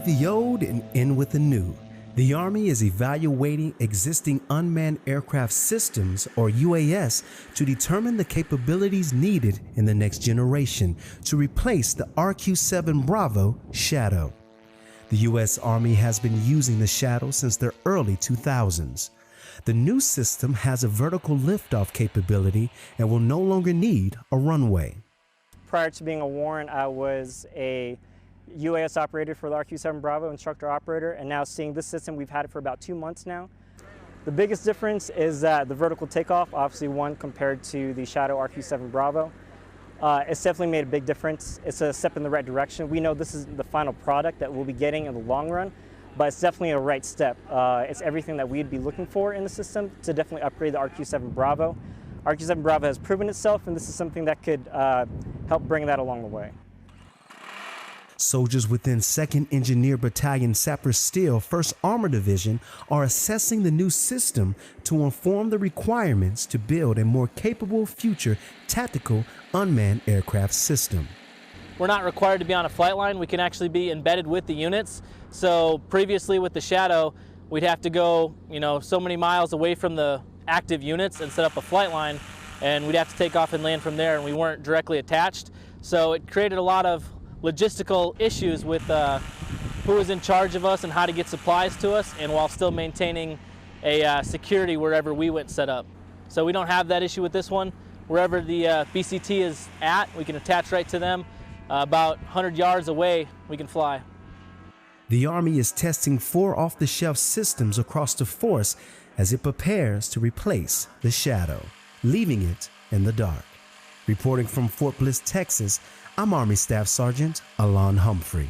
with the old and in with the new. The Army is evaluating existing unmanned aircraft systems, or UAS, to determine the capabilities needed in the next generation to replace the RQ-7 Bravo Shadow. The U.S. Army has been using the Shadow since the early 2000s. The new system has a vertical liftoff capability and will no longer need a runway. Prior to being a warrant, I was a UAS operator for the RQ-7 Bravo, instructor operator, and now seeing this system, we've had it for about 2 months now. The biggest difference is that the vertical takeoff, obviously one compared to the Shadow RQ-7 Bravo. It's definitely made a big difference. It's a step in the right direction. We know this is the final product that we'll be getting in the long run, but it's definitely a right step. It's everything that we'd be looking for in the system to definitely upgrade the RQ-7 Bravo. RQ-7 Bravo has proven itself, and this is something that could help bring that along the way. Soldiers within 2nd Engineer Battalion Sapper Steel 1st Armor Division are assessing the new system to inform the requirements to build a more capable future tactical unmanned aircraft system. We're not required to be on a flight line. We can actually be embedded with the units. So previously with the Shadow, we'd have to go, so many miles away from the active units and set up a flight line, and we'd have to take off and land from there, and we weren't directly attached. So it created a lot of logistical issues with who was in charge of us and how to get supplies to us, and while still maintaining a security wherever we went set up. So we don't have that issue with this one. Wherever the BCT is at, we can attach right to them. About 100 yards away, we can fly. The Army is testing 4 off-the-shelf systems across the force as it prepares to replace the Shadow, leaving it in the dark. Reporting from Fort Bliss, Texas, I'm Army Staff Sergeant Alon Humphrey.